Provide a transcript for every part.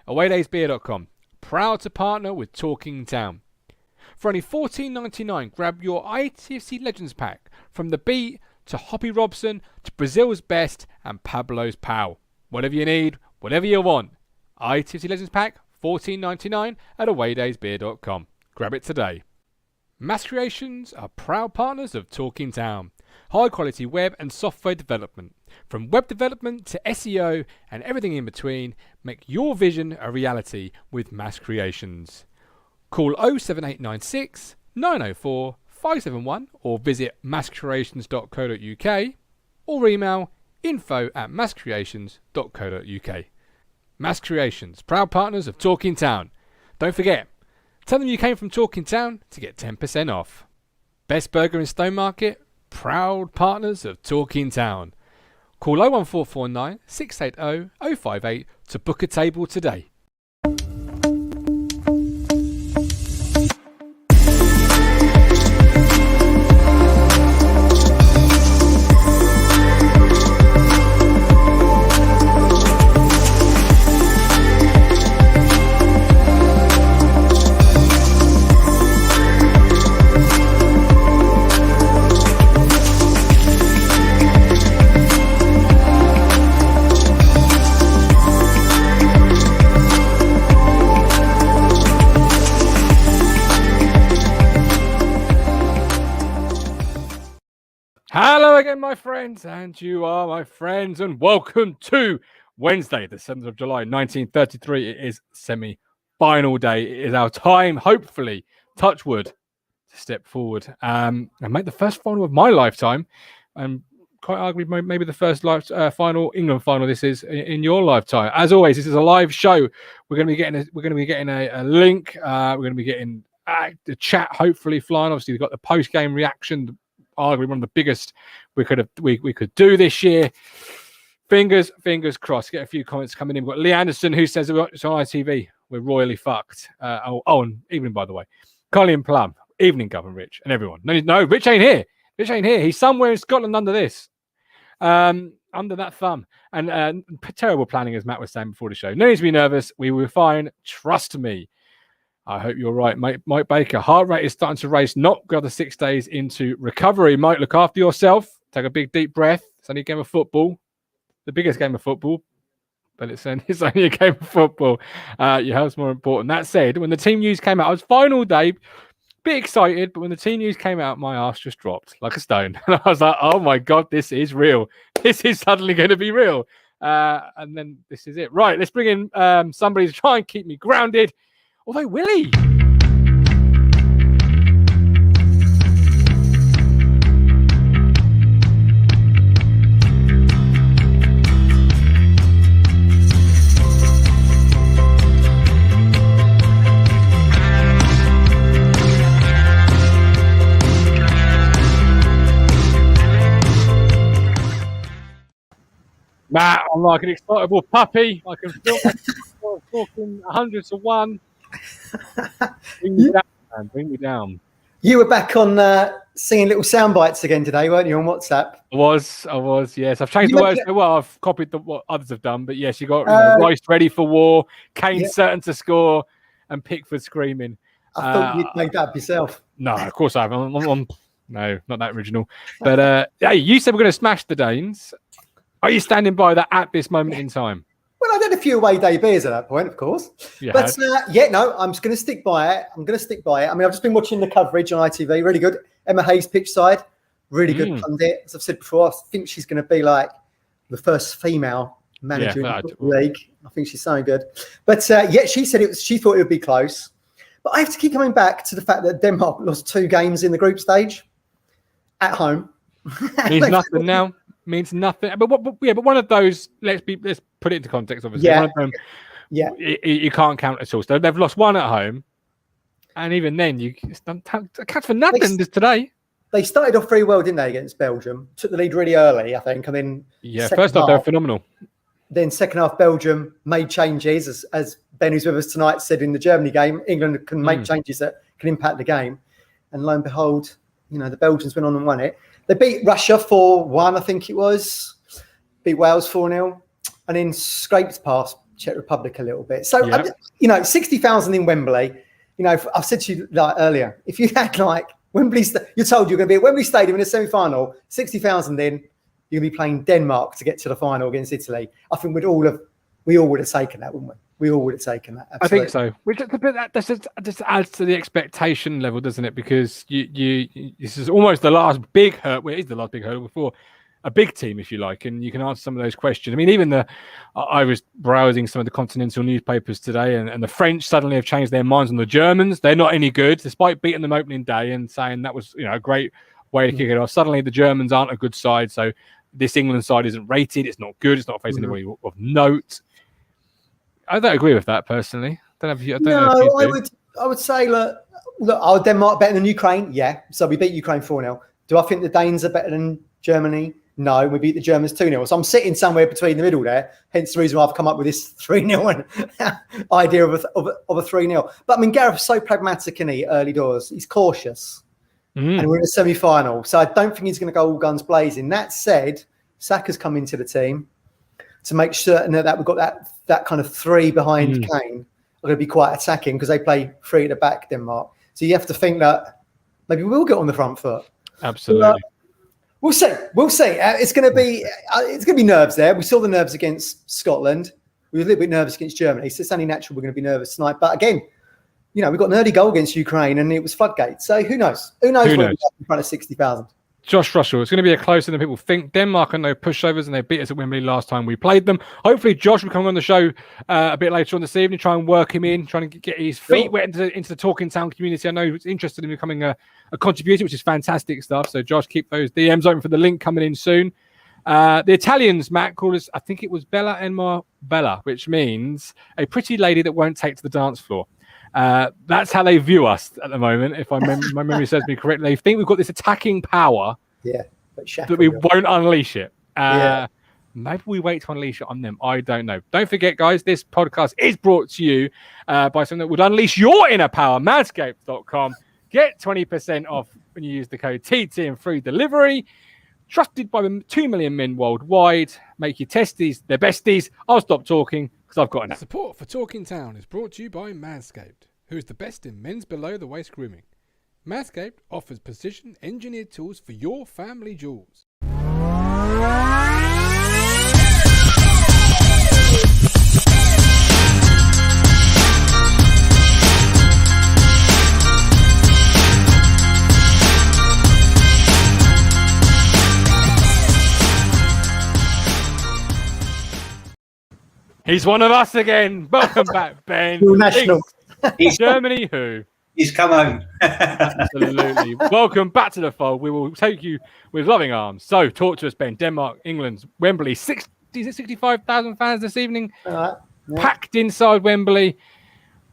awaydaysbeer.com. Proud to partner with Talking Town. For only $14.99, grab your ITFC Legends Pack from The Beat to Hoppy Robson to Brazil's Best and Pablo's Pal. Whatever you need, whatever you want. ITFC Legends Pack, $14.99 at awaydaysbeer.com. Grab it today. Mass Creations are proud partners of Talking Town. High quality web and software development. From web development to SEO and everything in between, make your vision a reality with Mass Creations. Call 07896 904 571 or visit masscreations.co.uk or email info@masscreations.co.uk. Mass Creations, proud partners of Talking Town. Don't forget, tell them you came from Talking Town to get 10% off. Best Burger in Stone Market, proud partners of Talking Town. Call 01449 680 058 to book a table today. Hello again, my friends, and you are my friends, and welcome to Wednesday, the 7th of July, 1933. It is semi-final day. It is our time, hopefully, touch wood, to step forward and make the first final of my lifetime, and quite arguably maybe the first final, England final. This is in your lifetime. As always, this is a live show. We're going to be getting a link. We're going to be getting the chat hopefully flying. Obviously, we've got the post-game reaction. Arguably one of the biggest we could do this year. Fingers crossed. Get a few comments coming in. We've got Lee Anderson who says it's on ITV. We're royally fucked. And evening, by the way. Colin Plum. Evening, Guv and Rich and everyone. No, Rich ain't here. He's somewhere in Scotland under this. Under that thumb. And terrible planning, as Matt was saying before the show. No need to be nervous. We will fine. Trust me. I hope you're right, mate. Mike Baker. Heart rate is starting to race. Not the other 6 days into recovery. Mike, look after yourself. Take a big, deep breath. It's only a game of football. The biggest game of football. But it's only a game of football. Your health's more important. That said, when the team news came out, I was final day, bit excited, but when the team news came out, my ass just dropped like a stone. And I was like, oh my God, this is real. This is suddenly going to be real. And then this is it. Right, let's bring in somebody to try and keep me grounded. Although, Willie. Matt, I'm like an excitable puppy. I can feel myself talking 100 to 1. Bring me down. You were back on singing little sound bites again today, weren't you, on WhatsApp? I was, yes. I've changed the words. Well, I've copied what others have done, but yes, you got Rice ready for war, Kane certain to score, and Pickford screaming. I thought you'd made that up yourself. No, of course I haven't. No, not that original. But hey, you said we're going to smash the Danes. Are you standing by that at this moment in time? Well, I did a few away day beers at that point, of course. I'm just going to stick by it. I mean, I've just been watching the coverage on ITV. Really good. Emma Hayes pitch side. Really good pundit. As I've said before, I think she's going to be like the first female manager in the league. I think she's so good. But she said she thought it would be close. But I have to keep coming back to the fact that Denmark lost 2 games in the group stage at home. Means nothing now. Means nothing. But one of those. Let's put it into context. Obviously, one of them. Yeah, you can't count at all. So they've lost 1 at home, and even then, you catch for nothing today. They started off very well, didn't they, against Belgium? Took the lead really early, I think. I mean, first half they were phenomenal. Then second half, Belgium made changes, as Ben, who's with us tonight, said in the Germany game. England can make changes that can impact the game, and lo and behold, the Belgians went on and won it. They beat Russia 4-1, I think it was. Beat Wales 4-0, and then scraped past Czech Republic a little bit. So, 60,000 in Wembley. I've said to you earlier, if you had Wembley, you're told you're going to be at Wembley Stadium in a semi-final, 60,000 in, you're going to be playing Denmark to get to the final against Italy. I think we all would have taken that, wouldn't we? We all would have taken that. Absolutely. I think so. Which just adds to the expectation level, doesn't it? Because this is almost the last big hurdle. Well, it is the last big hurdle before a big team, if you like, and you can answer some of those questions. I mean, even I was browsing some of the continental newspapers today, and the French suddenly have changed their minds on the Germans. They're not any good, despite beating them opening day and saying that was a great way to kick it off. Suddenly, the Germans aren't a good side, so this England side isn't rated. It's not good. It's not facing anybody of note. I don't agree with that personally. I would say, look, are Denmark better than Ukraine? Yeah. So we beat Ukraine 4-0. Do I think the Danes are better than Germany? No. We beat the Germans 2-0. So I'm sitting somewhere between the middle there. Hence the reason why I've come up with this 3-0 idea of a 3-0. But I mean, Gareth's so pragmatic in early doors. He's cautious. And we're in a semi-final. So I don't think he's going to go all guns blazing. That said, Saka's come into the team to make certain that we've got that kind of three behind Kane are going to be quite attacking because they play three at the back, Denmark. So you have to think that maybe we'll get on the front foot. Absolutely. We'll see. It's going to be nerves there. We saw the nerves against Scotland. We were a little bit nervous against Germany. So it's only natural we're going to be nervous tonight. But again, we got an early goal against Ukraine and it was floodgates. So who knows? Who knows when we're in front of 60,000? Josh Russell, it's going to be a closer than people think. Denmark are no pushovers and they beat us at Wembley last time we played them. Hopefully Josh will come on the show a bit later on this evening, try and work him in, trying to get his feet wet into the Talking Town community. I know he's interested in becoming a contributor, which is fantastic stuff. So Josh, keep those DMs open for the link coming in soon. The Italians, Matt, called us, I think it was Bella Enmar Bella, which means a pretty lady that won't take to the dance floor. That's how they view us at the moment. If my memory serves me correctly, they think we've got this attacking power, but we won't unleash it. Maybe we wait to unleash it on them. I don't know. Don't forget, guys, this podcast is brought to you by something that would unleash your inner power. Manscaped.com. Get 20% off when you use the code TT and free delivery. Trusted by 2 million men worldwide. Make your testes their besties. I'll stop talking because I've got enough. Support for Talking Town is brought to you by Manscaped, who is the best in men's below-the-waist grooming. Manscaped offers precision-engineered tools for your family jewels. He's one of us again. Welcome back, Ben. National. Germany, who? He's come home. Absolutely. Welcome back to the fold. We will take you with loving arms. So, talk to us, Ben. Denmark, England, Wembley. 65,000 fans this evening. Packed inside Wembley.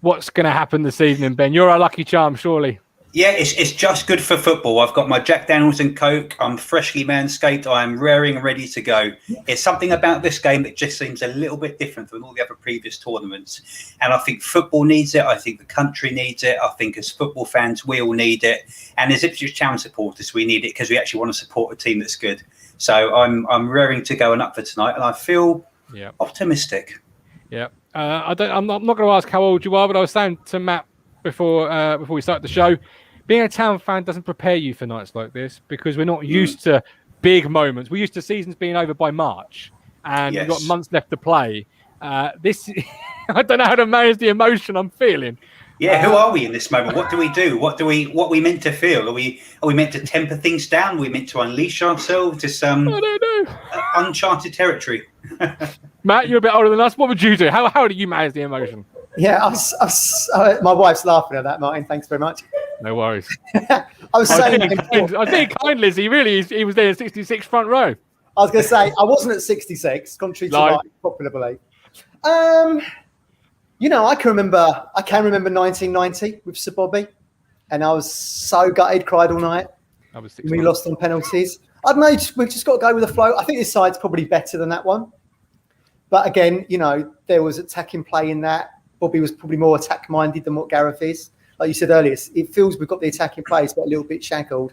What's going to happen this evening, Ben? You're our lucky charm, surely. Yeah, it's just good for football. I've got my Jack Daniels and Coke. I'm freshly manscaped. I'm raring and ready to go. It's something about this game that just seems a little bit different from all the other previous tournaments. And I think football needs it. I think the country needs it. I think as football fans, we all need it. And as Ipswich Town supporters, we need it because we actually want to support a team that's good. So I'm raring to go and up for tonight. And I feel optimistic. Yeah. I'm not going to ask how old you are, but I was saying to Matt before we start the show, being a Town fan doesn't prepare you for nights like this because we're not used to big moments. We're used to seasons being over by March and we've got months left to play. This, I don't know how to manage the emotion I'm feeling. Yeah, who are we in this moment? What do we do? What are we meant to feel? Are we meant to temper things down? Are we meant to unleash ourselves to some I don't know. Uncharted territory? Matt, you're a bit older than us. What would you do? How do you manage the emotion? Yeah, my wife's laughing at that, Martin. Thanks very much. No worries. I was saying, I think kind, Lizzie. Really, he was there in 66 front row. I was going to say I wasn't at 66, contrary to my popular belief. I can remember 1990 with Sir Bobby, and I was so gutted, cried all night. I was 6 We lost on penalties. I don't know. We've just got to go with the flow. I think this side's probably better than that one. But again, there was attacking play in that. Bobby was probably more attack-minded than what Gareth is. Like you said earlier, it feels we've got the attacking players, but a little bit shackled.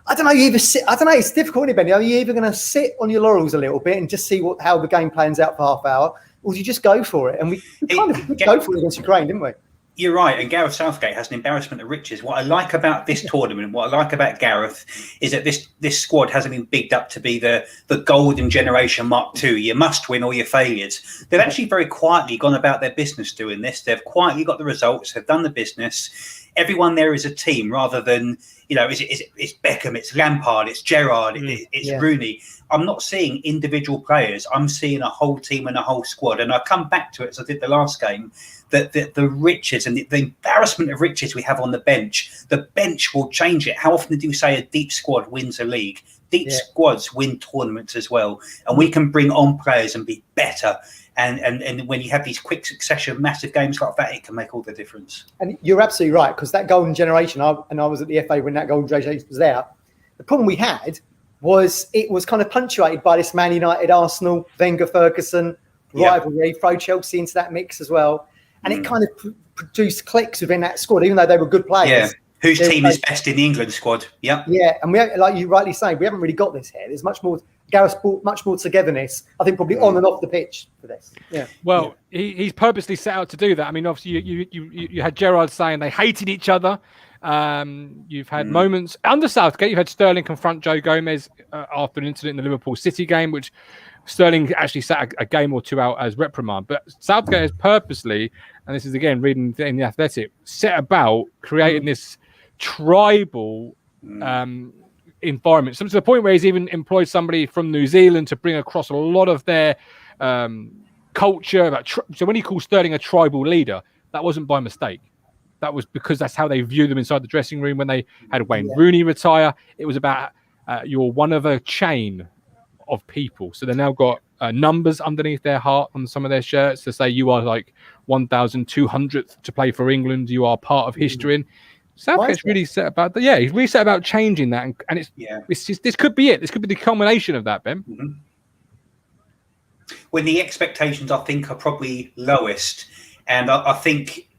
I don't know. It's difficult, isn't it, Benny? Are you either going to sit on your laurels a little bit and just see how the game plans out for half hour? or do you just go for it? And we kind of go for it against Ukraine, didn't we? You're right, and Gareth Southgate has an embarrassment of riches. What I like about this tournament, what I like about Gareth, is that this squad hasn't been bigged up to be the golden generation Mark II. You must win all your failures. They've actually very quietly gone about their business doing this. They've quietly got the results. They've done the business. Everyone there is a team, rather than it's Beckham, it's Lampard, it's Gerrard, it's Rooney. I'm not seeing individual players. I'm seeing a whole team and a whole squad. And I come back to it, as I did the last game, that the riches and the embarrassment of riches we have on the bench will change it. How often do you say a deep squad wins a league? Deep squads win tournaments as well. And we can bring on players and be better. And when you have these quick succession massive games like that, it can make all the difference. And you're absolutely right, because that golden generation, I was at the FA when that golden generation was there. The problem we had was it was kind of punctuated by this Man United, Arsenal, Wenger, Ferguson rivalry. Throw Chelsea into that mix as well. And it kind of produced cliques within that squad, even though they were good players. Yeah. Whose team is best in the England squad? Yeah. Yeah, and we, like you rightly say, we haven't really got this here. There's much more. Gareth's brought much more togetherness, I think, probably on and off the pitch for this. Yeah. Well, he's purposely set out to do that. I mean, obviously, you had Gerrard saying they hated each other. You've had moments under Southgate. You've had Sterling confront Joe Gomez after an incident in the Liverpool City game, which Sterling actually sat a game or two out as reprimand. But Southgate has purposely, and this is again reading in the Athletic, set about creating this tribal environment. So to the point where he's even employed somebody from New Zealand to bring across a lot of their culture. So when he calls Sterling a tribal leader, that wasn't by mistake. That was because that's how they view them inside the dressing room. When they had Wayne Rooney retire, it was about you're one of a chain of people. So they now got numbers underneath their heart on some of their shirts to say you are like 1,200th to play for England. You are part of history. And Southgate's really set about that. Yeah, he's really set about changing that, and it's just, this could be it. This could be the culmination of that, Ben. Mm-hmm. When the expectations, I think, are probably lowest, and I think,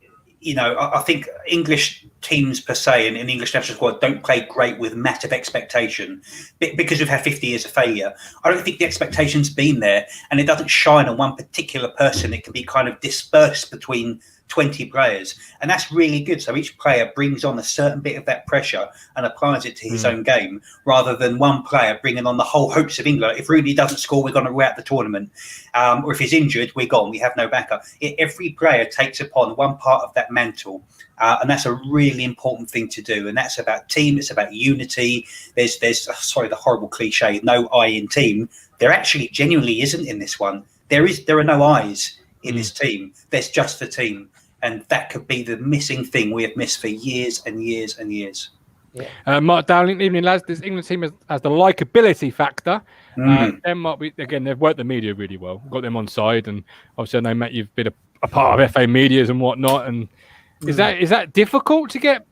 I think English teams per se and English national squad don't play great with massive expectation because we've had 50 years of failure. I don't think the expectation's been there, and it doesn't shine on one particular person. It can be kind of dispersed between 20 players, and that's really good. So each player brings on a certain bit of that pressure and applies it to his own game, rather than one player bringing on the whole hopes of England. If Rooney doesn't score, we're going to go out the tournament, or if he's injured, we're gone. We have no backup. Every player takes upon one part of that mantle, and that's a really important thing to do. And that's about team. It's about unity. There's sorry, the horrible cliche, no I in team. There actually genuinely isn't in this one. There are no I's in this team. There's just the team. And that could be the missing thing we have missed for years and years and years. Yeah. Mark Dowling, evening lads. This England team has the likability factor. Denmark, again, they've worked the media really well. Got them on side, and obviously I know, Matt, you've been a part of FA medias and whatnot. And is that difficult to get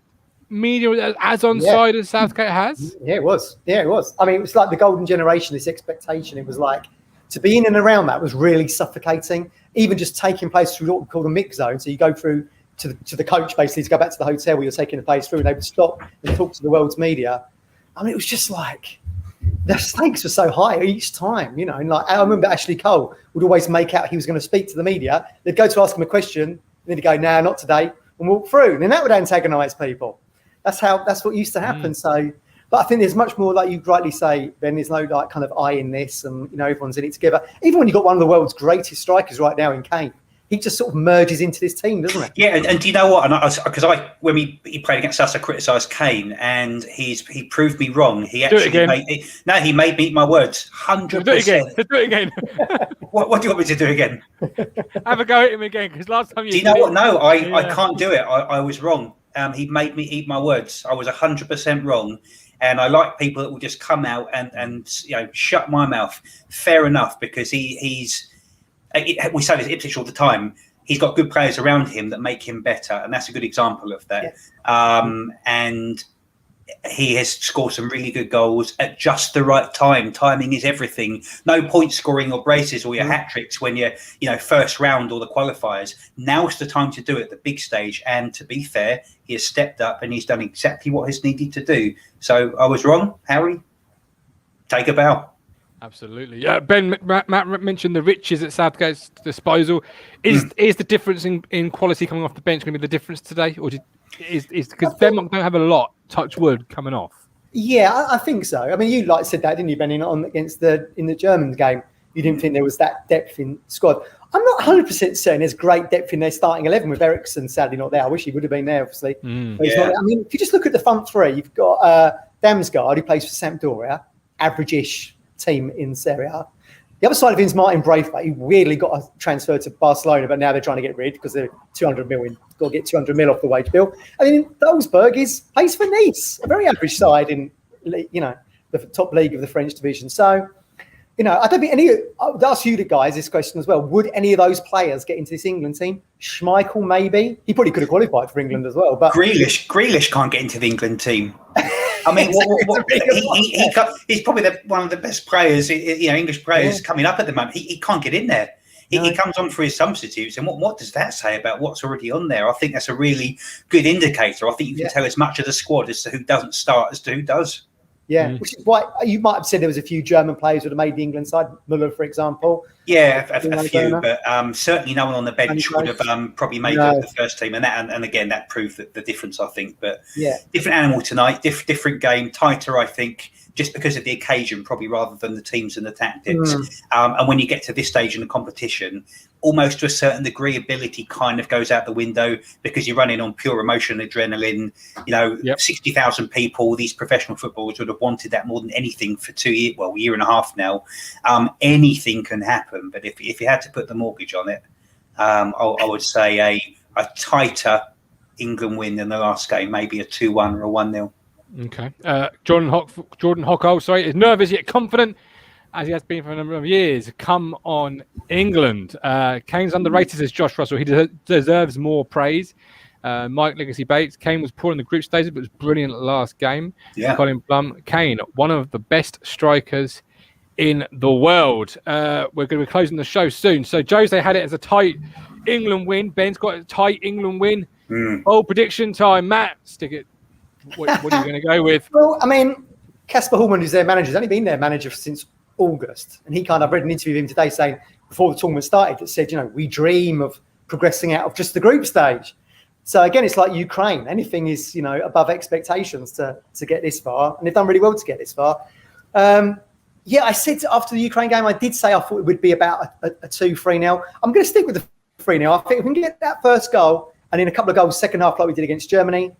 media as on side as Southgate has? Yeah, it was. I mean, it was like the golden generation. This expectation. It was like to be in and around that was really suffocating. Even just taking place through what we call the mix zone. So you go through to the coach, basically, to go back to the hotel where you're taking the place through, and they would stop and talk to the world's media. I mean, it was just like the stakes were so high each time, And like I remember Ashley Cole would always make out he was going to speak to the media. They'd go to ask him a question, and then he'd go, "Nah, not today," and walk through. And then that would antagonise people. That's what used to happen. So. But I think there's much more, like you rightly say, Ben, there's no like kind of I in this, and everyone's in it together. Even when you've got one of the world's greatest strikers right now in Kane, he just sort of merges into this team, doesn't he? Yeah, and do you know what? And when he played against us, I criticised Kane, and he proved me wrong. He actually made me eat my words. 100%. Do it again. What do you want me to do again? Have a go at him again, because last time you. Do you know what? No, I can't do it. I was wrong. He made me eat my words. I was 100% wrong. And I like people that will just come out and shut my mouth. Fair enough, because we say this at Ipswich all the time. He's got good players around him that make him better, and that's a good example of that. Yeah. And he has scored some really good goals at just the right time. Timing is everything. No point scoring or braces or your hat tricks when you're first round or the qualifiers. Now's the time to do it, the big stage. And to be fair, he has stepped up and he's done exactly what he's needed to do. So I was wrong, Harry. Take a bow. Absolutely. Ben, Matt mentioned the riches at Southgate's disposal. Is the difference in quality coming off the bench going to be the difference today, or is because Denmark don't have a lot, touch wood, coming off? Yeah, I think so. I mean, you said that, didn't you, Ben? In the German game, you didn't think there was that depth in squad. I'm not 100% certain there's great depth in their starting 11 with Eriksson sadly not there. I wish he would have been there, obviously. But he's not there. I mean, if you just look at the front three, you've got Damsgaard, who plays for Sampdoria, average-ish team in Serie A. The other side of him is Martin Braithwaite, who weirdly got transferred to Barcelona, but now they're trying to get rid because they're 200 million. Got to get 200 mil off the wage bill. And then Dolsberg plays for Nice, a very average side in the top league of the French division. So, I don't think I would ask you the guys this question as well. Would any of those players get into this England team? Schmeichel, maybe. He probably could have qualified for England as well. But Grealish can't get into the England team. I mean, he's probably one of the best players, English players coming up at the moment. He can't get in there. He comes on for his substitutes, and what does that say about what's already on there? I think that's a really good indicator. I think you can tell as much of the squad as to who doesn't start as to who does. Yeah, which is why you might have said there was a few German players who would have made the England side, Muller, for example. Yeah, a few, but certainly no one on the bench would have probably made the first team, and again that proved the difference, I think. But different animal tonight, different game, tighter, I think, just because of the occasion, probably rather than the teams and the tactics. And when you get to this stage in the competition, almost to a certain degree, ability kind of goes out the window because you're running on pure emotion, adrenaline. 60,000 people. These professional footballers would have wanted that more than anything for 2 years, a year and a half now. Anything can happen, but if you had to put the mortgage on it, I would say a tighter England win than the last game, maybe a 2-1 or a 1-0. Okay. Jordan Hockall, is nervous yet confident, as he has been for a number of years. Come on, England. Kane's underrated, says Josh Russell. He deserves more praise. Mike Legacy Bates. Kane was poor in the group stages, but was brilliant last game. Yeah. Colin Plum. Kane, one of the best strikers in the world. We're going to be closing the show soon. So Jose had it as a tight England win. Ben's got a tight England win. Bold prediction time. Matt, stick it. What are you going to go with? Well, I mean, Kasper Hallman, who's their manager, has only been their manager since August. And I've read an interview with him today saying, before the tournament started, that said, we dream of progressing out of just the group stage. So again, it's like Ukraine. Anything is, above expectations to get this far. And they've done really well to get this far. I said after the Ukraine game, I did say I thought it would be about a 2-3-0. I'm going to stick with the 3-0. I think if we can get that first goal and then a couple of goals second half like we did against Germany,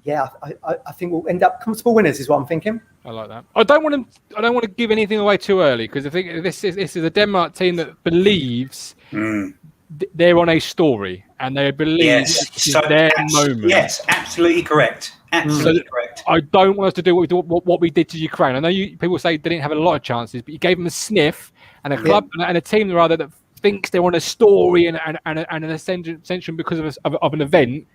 I think we'll end up comfortable winners is what I'm thinking. I like that. I don't want to give anything away too early because I think this is a Denmark team that believes they're on a story and they believe this is their moment. Yes, absolutely correct. Absolutely correct. I don't want us to do what we did to Ukraine. I know people say they didn't have a lot of chances, but you gave them a sniff and a club and a team rather that thinks they're on a story and an ascension because of an event.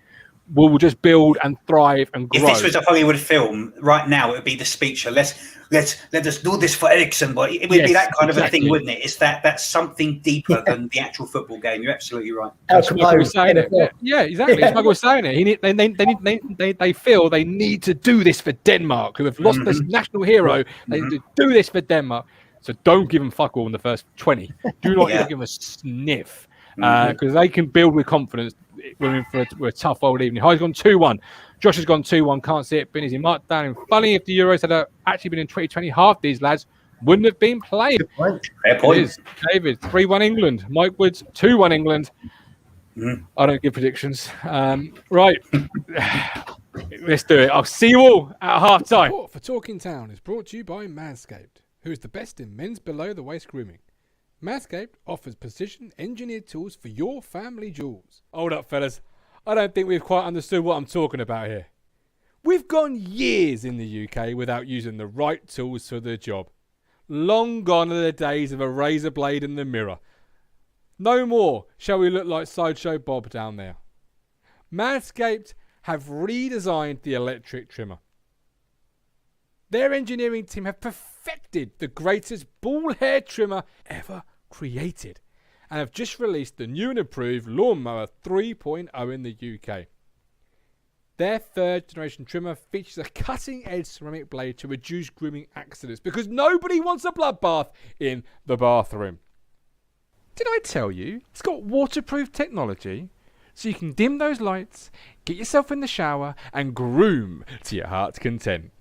Will just build and thrive and grow. If this was a Hollywood film, right now it would be the speech. Let us do this for Eriksson, but it would be that kind of a thing, wouldn't it? It's that's something deeper than the actual football game. You're absolutely right. Michael was saying it. Yeah, exactly. Michael was saying it. They feel they need to do this for Denmark, who have lost this national hero. They need to do this for Denmark. So don't give them fuck all in the first 20. Do not give them a sniff because they can build with confidence. We're in for a tough old evening. High's gone 2-1. Josh has gone 2-1. Can't see it. Benny's marked down. And funny, if the Euros had actually been in 2020, half these lads wouldn't have been playing. Fair point. David, 3-1 England. Mike Woods, 2-1 England. I don't give predictions. Right. Let's do it. I'll see you all at half time. Support for Talking Town is brought to you by Manscaped, who is the best in men's below-the-waist grooming. Manscaped offers precision-engineered tools for your family jewels. Hold up, fellas. I don't think we've quite understood what I'm talking about here. We've gone years in the UK without using the right tools for the job. Long gone are the days of a razor blade in the mirror. No more shall we look like Sideshow Bob down there. Manscaped have redesigned the electric trimmer. Their engineering team have perfected the greatest ball hair trimmer ever created and have just released the new and improved Lawnmower 3.0 in the UK. Their third generation trimmer features a cutting edge ceramic blade to reduce grooming accidents because nobody wants a bloodbath in the bathroom. Did I tell you it's got waterproof technology so you can dim those lights, get yourself in the shower and groom to your heart's content?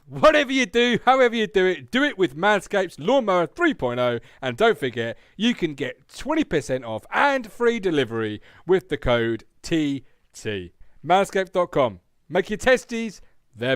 Whatever you do, however you do it with Manscaped's Lawnmower 3.0, and don't forget you can get 20% off and free delivery with the code TT. Manscaped.com. Make your testes their best.